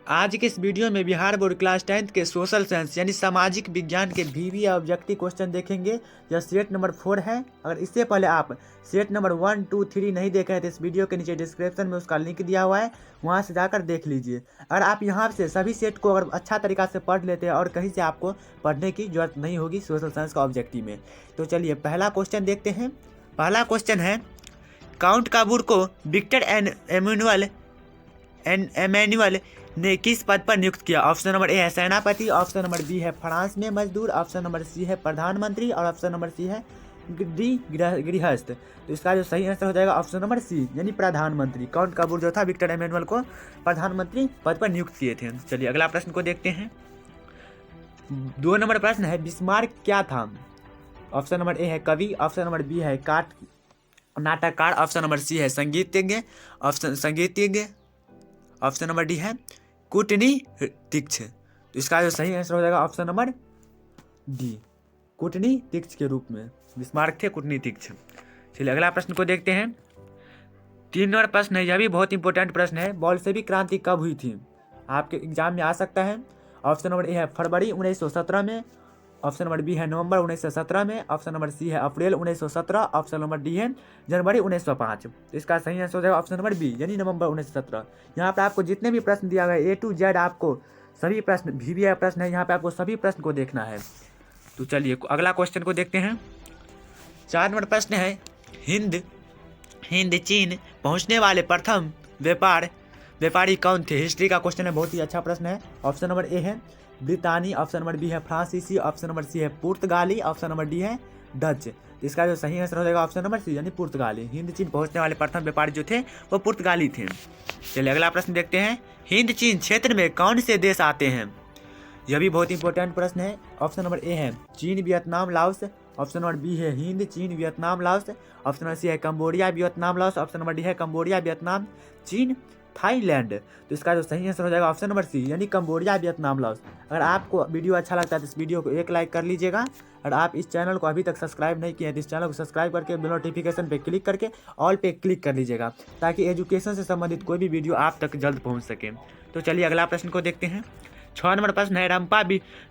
आज के इस वीडियो में बिहार बोर्ड क्लास 10th के सोशल साइंस यानी सामाजिक विज्ञान के VV ऑब्जेक्टिव क्वेश्चन देखेंगे। यह सेट नंबर 4 है। अगर इससे पहले आप सेट नंबर 1, 2, 3 नहीं देखे हैं तो इस वीडियो के नीचे डिस्क्रिप्शन में उसका लिंक दिया हुआ है, वहां से जाकर देख लीजिए। अगर आप यहां से सभी सेट को अगर अच्छा तरीका से पढ़ लेते हैं और कहीं से आपको पढ़ने की जरूरत नहीं होगी सोशल साइंस का ऑब्जेक्टिव में। तो चलिए पहला क्वेश्चन देखते हैं। पहला क्वेश्चन है, काउंट काबूर को विक्टर एमेनुअल ने किस पद पर नियुक्त किया? ऑप्शन नंबर ए है सेनापति, ऑप्शन नंबर बी है फ्रांस में मजदूर, ऑप्शन नंबर सी है प्रधानमंत्री और ऑप्शन नंबर सी है गृहस्थ। तो इसका जो सही आंसर हो जाएगा ऑप्शन नंबर सी यानी प्रधानमंत्री। काउंट काबूर जो था विक्टर एमेनुअल को प्रधानमंत्री पद पर नियुक्त किए थे। चलिए अगला प्रश्न को देखते हैं। 2 नंबर प्रश्न है, बिस्मार्क क्या था? ऑप्शन नंबर ए है कवि, ऑप्शन नंबर बी है नाटककार, ऑप्शन नंबर सी है संगीतज्ञ, ऑप्शन नंबर डी है कूटनीतिज्ञ। तो इसका जो सही आंसर हो जाएगा ऑप्शन नंबर डी, कूटनीतिज्ञ के रूप में बिस्मार्क थे कूटनीतिज्ञ। चलिए अगला प्रश्न को देखते हैं। 3 नंबर प्रश्न है, यह भी बहुत इंपॉर्टेंट प्रश्न है। बोल्शेविक क्रांति कब हुई थी? आपके एग्जाम में आ सकता है। ऑप्शन नंबर ए है फरवरी 1917 में, ऑप्शन नंबर बी है नवंबर 1917 में, ऑप्शन नंबर सी है अप्रैल 1917, ऑप्शन नंबर डी है जनवरी 1905। तो इसका सही आंसर हो जाएगा ऑप्शन नंबर बी यानी नवंबर 1917। यहाँ पर आपको जितने भी प्रश्न दिया गया A to Z आपको सभी प्रश्न VV प्रश्न है, यहाँ पे आपको सभी प्रश्न को देखना है। तो चलिए अगला क्वेश्चन को देखते हैं। 4 नंबर प्रश्न है, हिंद चीन पहुँचने वाले प्रथम व्यापारी कौन थे? हिस्ट्री का क्वेश्चन है, बहुत ही अच्छा प्रश्न है। ऑप्शन नंबर ए है ब्रितानी, ऑप्शन नंबर बी है फ्रांसीसी, ऑप्शन नंबर सी है पुर्तगाली, ऑप्शन नंबर डी है डच। तो इसका जो सही आंसर हो जाएगा ऑप्शन नंबर सी यानी पुर्तगाली। हिंद चीन पहुंचने वाले प्रथम व्यापारी जो थे वो पुर्तगाली थे। चलिए अगला प्रश्न देखते हैं। हिंद चीन क्षेत्र में कौन से देश आते हैं? यह भी बहुत इंपॉर्टेंट प्रश्न है। ऑप्शन नंबर ए है चीन, Vietnam, Laos, option number B है हिंद, चीन, Vietnam, Laos, option number C है Cambodia, Vietnam, Laos, option number D है कंबोडिया, वियतनाम, चीन, थाईलैंड। तो इसका जो सही आंसर हो जाएगा ऑप्शन नंबर सी यानी कंबोडिया, वियतनाम, लाओस। अगर आपको वीडियो अच्छा लगता है तो इस वीडियो को एक लाइक कर लीजिएगा। और आप इस चैनल को अभी तक सब्सक्राइब नहीं किए हैं तो इस चैनल को सब्सक्राइब करके बेल नोटिफिकेशन पे क्लिक करके ऑल पे क्लिक कर लीजिएगा, ताकि एजुकेशन से संबंधित कोई भी वीडियो आप तक जल्द पहुँच सके। तो चलिए अगला प्रश्न को देखते हैं। 6 नंबर प्रश्न है, रंपा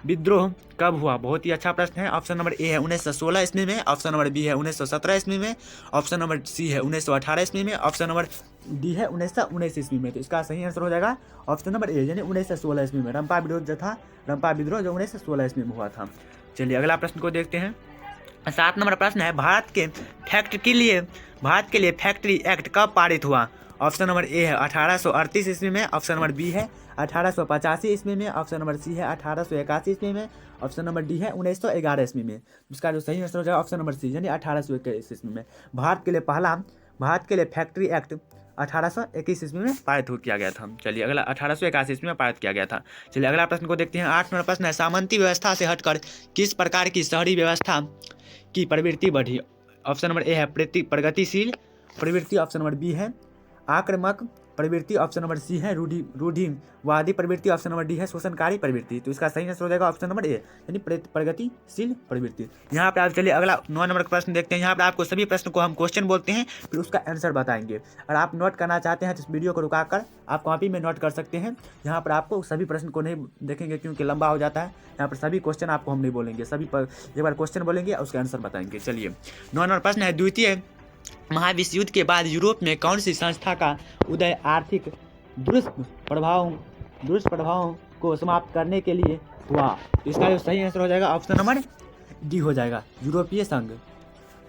विद्रोह कब हुआ? बहुत ही अच्छा प्रश्न है। ऑप्शन नंबर ए है 1916 ईस्वी में, ऑप्शन नंबर बी है 1917 ईस्वी में, ऑप्शन नंबर सी है 1918 ईस्वी में, ऑप्शन नंबर डी है 1919 ईस्वी में। तो इसका सही आंसर हो जाएगा ऑप्शन नंबर ए यानी 1916 ईस्वी में। रंपा विद्रोह जो 1916 ईस्वी में हुआ था। चलिए अगला प्रश्न को देखते हैं। 7 नंबर प्रश्न है, भारत के लिए फैक्ट्री एक्ट कब पारित हुआ? ऑप्शन नंबर ए है 1838 ईस्वी में, ऑप्शन नंबर बी है 1885 ईस्वी में, ऑप्शन नंबर सी है 1881 ईस्वी में, ऑप्शन नंबर डी है 1911 ईस्वी में। इसका जो सही आंसर हो जाएगा ऑप्शन नंबर सी यानी 1821 ईस्वी में। भारत के लिए फैक्ट्री एक्ट 1821 ईस्वी में पारित किया गया था। चलिए अगला 1881 ईस्वी में पारित किया गया था। चलिए अगला प्रश्न को देखते हैं। 8 नंबर प्रश्न है, सामंती व्यवस्था से हटकर किस प्रकार की शहरी व्यवस्था की प्रवृत्ति बढ़ी? ऑप्शन नंबर ए है प्रगतिशील प्रवृत्ति, ऑप्शन नंबर बी है आक्रामक प्रवृत्ति, ऑप्शन नंबर सी है रूढ़िवादी प्रवृत्ति, ऑप्शन नंबर डी है शोषणकारी प्रवृत्ति। तो इसका सही आंसर हो जाएगा ऑप्शन नंबर ए यानी प्रगतिशील प्रवृत्ति। यहाँ पर आप चलिए अगला 9 नंबर का प्रश्न देखते हैं। यहाँ पर आपको सभी प्रश्न को हम क्वेश्चन बोलते हैं, फिर उसका आंसर बताएंगे। अगर आप नोट करना चाहते हैं तो इस वीडियो को रुकाकर आप कॉपी में नोट कर सकते हैं। यहाँ पर आपको सभी प्रश्न को नहीं देखेंगे क्योंकि लंबा हो जाता है। यहाँ पर सभी क्वेश्चन आपको हम नहीं बोलेंगे, सभी पर एक बार क्वेश्चन बोलेंगे और उसका आंसर बताएंगे। चलिए 9 नंबर प्रश्न है, द्वितीय महाविश्व युद्ध के बाद यूरोप में कौन सी संस्था का उदय आर्थिक दुष्प्रभावों को समाप्त करने के लिए हुआ? इसका जो सही आंसर हो जाएगा ऑप्शन नंबर डी हो जाएगा यूरोपीय संघ।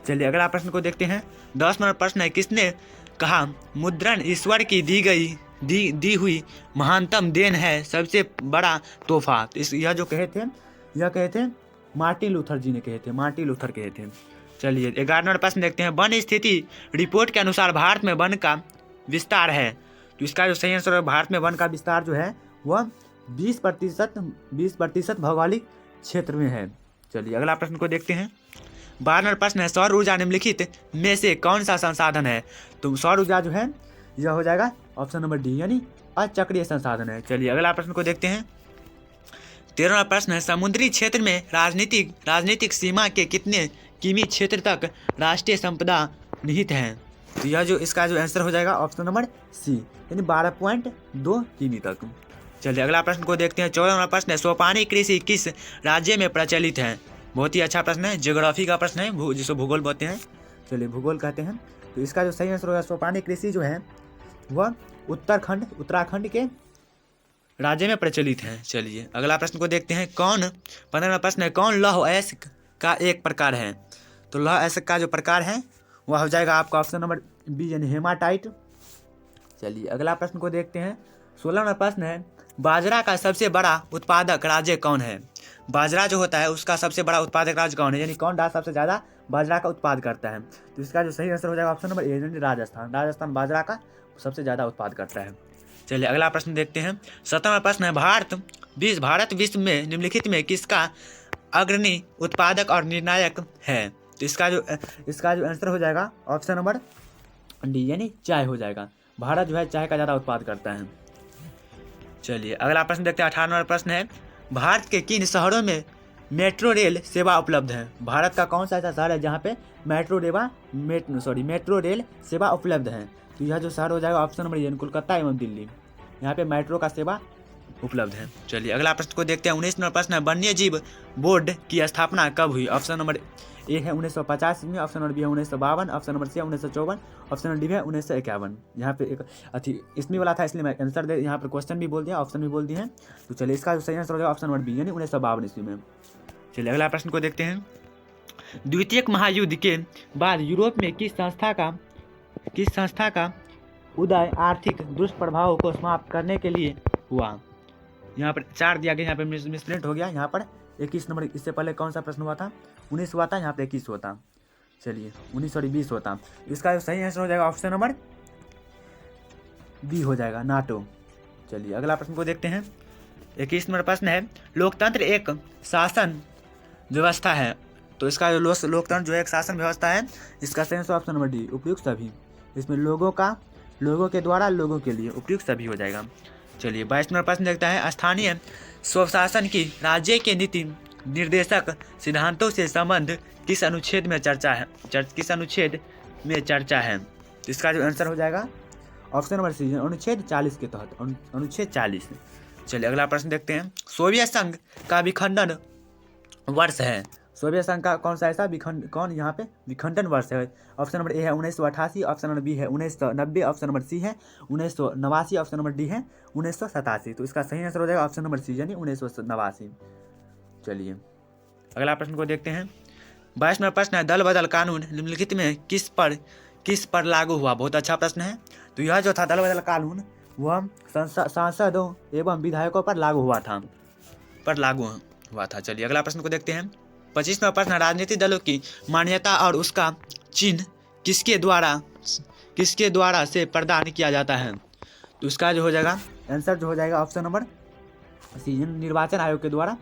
चलिए अगला प्रश्न को देखते हैं। 10 नंबर प्रश्न है, किसने कहा मुद्रण ईश्वर की दी हुई महानतम देन है, सबसे बड़ा तोहफा? यह कहे थे मार्टिन लूथर जी ने कहे थे। चलिए 11 नंबर प्रश्न देखते हैं। वन स्थिति रिपोर्ट के अनुसार भारत में वन का विस्तार है, तो इसका जो सही आंसर है भारत में वन का विस्तार जो है वह 20% भौगोलिक क्षेत्र में है। चलिए अगला प्रश्न को देखते हैं। 12 नंबर प्रश्न है, सौर ऊर्जा निम्नलिखित में से कौन सा संसाधन है? तो सौर ऊर्जा जो है यह हो जाएगा ऑप्शन नंबर डी यानी अचक्रीय संसाधन है। चलिए अगला प्रश्न को देखते हैं। 13वां प्रश्न है, समुद्री क्षेत्र में राजनीतिक सीमा के कितने किमी क्षेत्र तक राष्ट्रीय संपदा निहित है? तो यह जो इसका जो आंसर हो जाएगा ऑप्शन नंबर सी यानी 12.2 किमी तक। चलिए अगला प्रश्न को देखते हैं। 14 नंबर प्रश्न है, सोपानी कृषि किस राज्य में प्रचलित है? बहुत ही अच्छा प्रश्न है, ज्योग्राफी का प्रश्न है, जिसको भूगोल बोलते हैं। चलिए भूगोल कहते हैं। तो इसका जो सही आंसर होगा सोपानी कृषि जो है वह उत्तराखंड के राज्य में प्रचलित है। चलिए अगला प्रश्न को देखते हैं। 15 नंबर प्रश्न है, कौन लौह अयस्क का एक प्रकार है? तो लौह अयस्क का जो प्रकार है वह हो जाएगा आपका ऑप्शन नंबर बी यानी हेमाटाइट। चलिए अगला प्रश्न को देखते हैं। 16 नंबर प्रश्न है, बाजरा का सबसे बड़ा उत्पादक राज्य कौन है? बाजरा जो होता है उसका सबसे बड़ा उत्पादक राज्य कौन है, यानी कौन राज्य सबसे ज़्यादा बाजरा का उत्पाद करता है? तो इसका जो सही आंसर हो जाएगा ऑप्शन नंबर ए यानी राजस्थान बाजरा का सबसे ज़्यादा उत्पाद करता है। चलिए अगला प्रश्न देखते हैं। 17वां प्रश्न है, भारत विश्व में निम्नलिखित में किसका अग्रणी उत्पादक और निर्णायक है? तो इसका जो आंसर हो जाएगा ऑप्शन नंबर डी यानी चाय हो जाएगा। भारत जो है चाय का ज़्यादा उत्पाद करता है। चलिए अगला प्रश्न देखते हैं। 18वां प्रश्न है, भारत के किन शहरों में मेट्रो रेल सेवा उपलब्ध है? भारत का कौन सा ऐसा शहर है जहाँ पे मेट्रो रेल सेवा उपलब्ध है? तो यह जो शहर हो जाएगा ऑप्शन नंबर यानी कोलकाता एवं दिल्ली, यहाँ पे मेट्रो का सेवा उपलब्ध है। चलिए अगला प्रश्न को देखते हैं। 19 नंबर प्रश्न है, वन्य जीव बोर्ड की स्थापना कब हुई? ऑप्शन नंबर ए है 1950 में, ऑप्शन नंबर बी है 1952, ऑप्शन नंबर सी है 1954, ऑप्शन नंबर डी है 1951। यहाँ पे एक इसमें वाला था इसलिए मैं आंसर यहाँ पर क्वेश्चन भी बोल दिया, ऑप्शन भी बोल दिए हैं। तो चलिए इसका जो सही आंसर हो जाएगा ऑप्शन नंबर बी यानी 1952 ईस्वी में। चलिए अगला प्रश्न को देखते हैं। द्वितीय महायुद्ध के बाद यूरोप में किस संस्था का उदय आर्थिक दुष्प्रभावों को समाप्त करने के लिए हुआ? यहाँ पर 4 दिया गया, यहाँ पे मिसप्रिंट हो गया। यहाँ पर 21 नंबर, इससे पहले कौन सा प्रश्न हुआ था? 19 हुआ था, यहाँ पे 21 होता। चलिए 20 होता। इसका जो सही आंसर हो जाएगा ऑप्शन नंबर बी हो जाएगा नाटो। चलिए अगला प्रश्न को देखते हैं। 21 नंबर प्रश्न है, लोकतंत्र एक शासन व्यवस्था है। तो इसका जो लोकतंत्र जो एक शासन व्यवस्था है, इसका सही आंसर ऑप्शन नंबर डी उपयुक्त सभी। इसमें लोगों के द्वारा लोगों के लिए उपयुक्त सभी हो जाएगा। चलिए 22 नंबर प्रश्न देखता है, स्थानीय स्वशासन की राज्य के नीति निर्देशक सिद्धांतों से संबंध किस अनुच्छेद में चर्चा है? तो इसका जो आंसर हो जाएगा ऑप्शन नंबर सी अनुच्छेद 40 के तहत, अनुच्छेद 40। चलिए अगला प्रश्न देखते हैं। सोवियत संघ का विखंडन वर्ष है। सोवियत संघ का कौन सा ऐसा यहाँ पे विखंडन वर्ष है? ऑप्शन नंबर ए है 1988, ऑप्शन नंबर बी है 1990, ऑप्शन नंबर सी है 1989, ऑप्शन नंबर डी है 1987। तो इसका सही आंसर हो जाएगा ऑप्शन नंबर सी यानी 1989। चलिए अगला प्रश्न को देखते हैं। 22 नंबर प्रश्न है, दल बदल कानून निम्नलिखित में किस पर लागू हुआ? बहुत अच्छा प्रश्न है। तो यह जो था दल बदल कानून वह सांसदों एवं विधायकों पर लागू हुआ था। चलिए अगला प्रश्न को देखते हैं। 25 नंबर प्रश्न, राजनीतिक दलों की मान्यता और उसका चिन्ह किसके द्वारा से प्रदान किया जाता है? तो इसका जो हो जाएगा आंसर जो हो जाएगा ऑप्शन नंबर सी निर्वाचन आयोग के द्वारा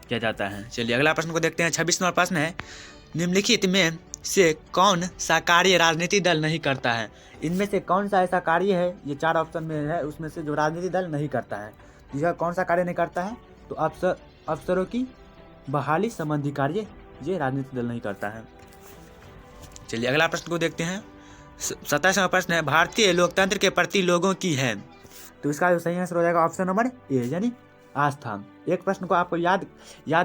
किया जाता है। चलिए अगला प्रश्न को देखते हैं। 26 नंबर प्रश्न है, निम्नलिखित में से कौन सा कार्य राजनीतिक दल नहीं करता है? इनमें से कौन सा ऐसा कार्य है, ये 4 ऑप्शन में है, उसमें से जो राजनीतिक दल नहीं करता है, यह कौन सा कार्य नहीं करता है? तो अफसरों की बहाली संबंधी कार्य ये राजनीतिक दल नहीं करता है। चलिए अगला प्रश्न को देखते हैं। 27वां प्रश्न है, भारतीय लोकतंत्र के प्रति लोगों की है। तो इसका जो सही आंसर हो जाएगा ऑप्शन नंबर ए यानी आस्था। एक प्रश्न को आपको याद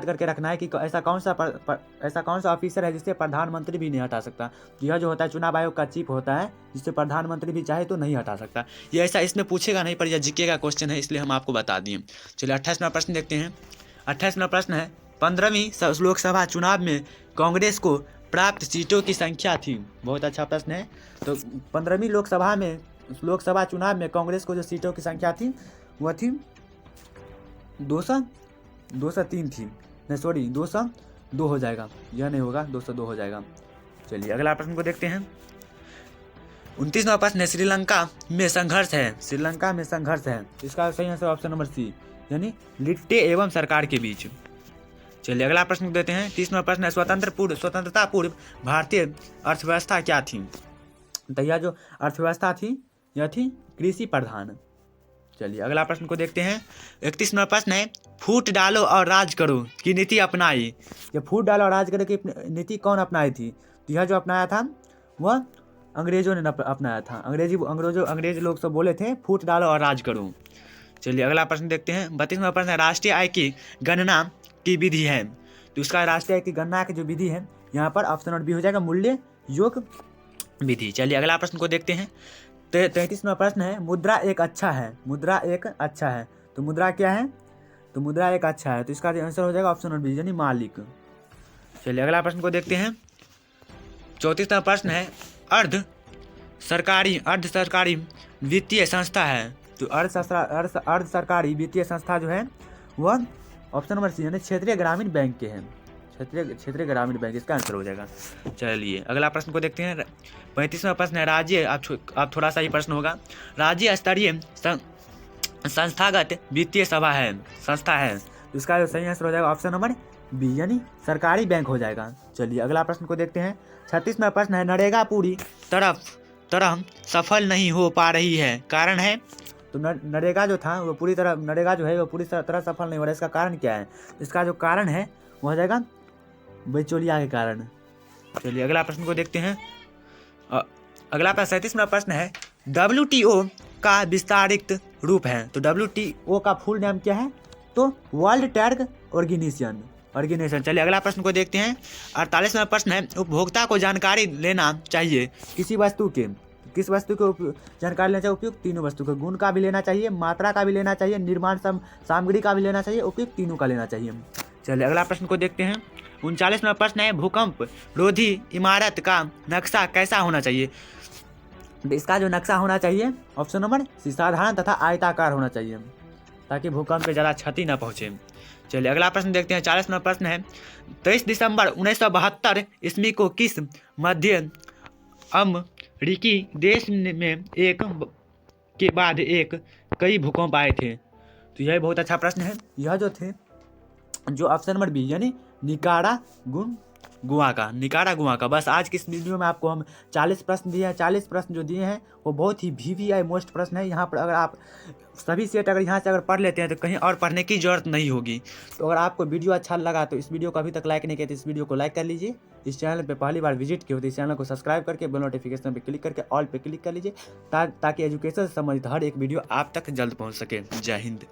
करके रखना है कि ऐसा कौन सा ऑफिसर है जिससे प्रधानमंत्री भी नहीं हटा सकता? यह जो होता है चुनाव आयोग का चीफ होता है, जिससे प्रधानमंत्री भी चाहे तो नहीं हटा सकता। ये ऐसा इसमें पूछेगा नहीं, पर यह जीके का क्वेश्चन है, इसलिए हम आपको बता दिए। चलिए 28वां प्रश्न देखते हैं। 28वां प्रश्न है, 15वीं लोकसभा चुनाव में कांग्रेस को प्राप्त सीटों की संख्या थी। बहुत अच्छा प्रश्न है। तो 15वीं लोकसभा चुनाव में कांग्रेस को जो सीटों की संख्या थी वह थी 203 थी। नहीं सॉरी 202 हो जाएगा, यह नहीं होगा, 202 हो जाएगा। चलिए अगला प्रश्न को देखते हैं। 29वां प्रश्न है, श्रीलंका में संघर्ष है। इसका सही आंसर ऑप्शन नंबर सी यानी लिट्टे एवं सरकार के बीच। चलिए अगला प्रश्न देते हैं। 30वां प्रश्न है, स्वतंत्रता पूर्व भारतीय अर्थव्यवस्था क्या थी? तो यह जो अर्थव्यवस्था थी यह थी कृषि प्रधान। चलिए अगला प्रश्न को देखते हैं। 31वां प्रश्न है, फूट डालो और राज करो की नीति अपनाई। ये फूट डालो और राज करो की नीति कौन अपनाई थी? तो यह जो अपनाया था वह अंग्रेजों ने अपनाया था। अंग्रेज लोग सब बोले थे फूट डालो और राज करो। चलिए अगला प्रश्न देखते हैं। 32वां प्रश्न है, राष्ट्रीय आय की गणना की विधि है। तो इसका राष्ट्रीय आय की गणना की जो विधि है यहाँ पर ऑप्शन नंबर बी हो जाएगा, मूल्य योग विधि। चलिए अगला प्रश्न को देखते हैं। 33वां प्रश्न है, मुद्रा एक अच्छा है। मुद्रा एक अच्छा है, तो मुद्रा क्या है? तो मुद्रा एक अच्छा है, तो इसका आंसर हो जाएगा ऑप्शन नंबर बी यानी मालिक। चलिए अगला प्रश्न को देखते हैं। 34वां प्रश्न है, अर्ध सरकारी वित्तीय संस्था है। तो अर्ध सरकारी वित्तीय संस्था जो है वह ऑप्शन नंबर सी यानी क्षेत्रीय ग्रामीण बैंक के हैं। क्षेत्रीय ग्रामीण बैंक इसका आंसर हो जाएगा। चलिए अगला प्रश्न को देखते हैं। 35वां प्रश्न है, राज्य आप थोड़ा सा ही प्रश्न होगा, राज्य स्तरीय संस्थागत वित्तीय संस्था है। तो इसका जो सही आंसर हो जाएगा ऑप्शन नंबर बी यानी सरकारी बैंक हो जाएगा। चलिए अगला प्रश्न को देखते हैं। 36वां प्रश्न है, नरेगा पूरी तरह सफल नहीं हो पा रही है, कारण है? तो नरेगा जो था वो पूरी तरह सफल नहीं हो रहा है, इसका कारण क्या है? इसका जो कारण है वो हो जाएगा बिचौलिया के कारण। चलिए अगला प्रश्न को देखते हैं। अगला 37वां प्रश्न है, WTO का विस्तारित रूप है। तो WTO का फुल नाम क्या है? तो वर्ल्ड ट्रेड ऑर्गेनाइजेशन। चलिए अगला प्रश्न को देखते हैं। 48वां प्रश्न है, उपभोक्ता को जानकारी लेना चाहिए किस वस्तु की जानकारी लेना चाहिए? उपयुक्त तीनों वस्तु के गुण का भी लेना चाहिए, मात्रा का भी लेना चाहिए, निर्माण सामग्री का भी लेना चाहिए, उपयुक्त तीनों का लेना चाहिए। चलिए अगला प्रश्न को देखते हैं। 39वां प्रश्न है, भूकंप रोधी इमारत का नक्शा कैसा होना चाहिए? इसका जो नक्शा होना चाहिए ऑप्शन नंबर सी साधारण तथा आयताकार होना चाहिए, ताकि भूकंप पे ज़्यादा क्षति न पहुँचे। चलिए अगला प्रश्न देखते हैं। 40वां प्रश्न है, 23 दिसंबर 1972 ईस्वी को किस मध्य अमेरिकी देश में एक के बाद एक कई भूकंप आए थे? तो यह बहुत अच्छा प्रश्न है। यह जो थे जो ऑप्शन नंबर बी यानी निकारागुआ का। बस आज की इस वीडियो में आपको हम 40 प्रश्न दिए हैं। 40 प्रश्न जो दिए हैं वो बहुत ही VVI मोस्ट प्रश्न है। यहाँ पर अगर आप सभी सेट अगर यहाँ से अगर पढ़ लेते हैं तो कहीं और पढ़ने की जरूरत नहीं होगी। तो अगर आपको वीडियो अच्छा लगा तो इस वीडियो को अभी तक लाइक नहीं किया तो इस वीडियो को लाइक कर लीजिए। इस चैनल पे पहली बार विजिट किए हो तो इस चैनल को सब्सक्राइब करके बेल नोटिफिकेशन पे क्लिक करके ऑल पे क्लिक कर लीजिए, ताकि एजुकेशन से संबंधित हर एक वीडियो आप तक जल्द पहुँच सके। जय हिंद।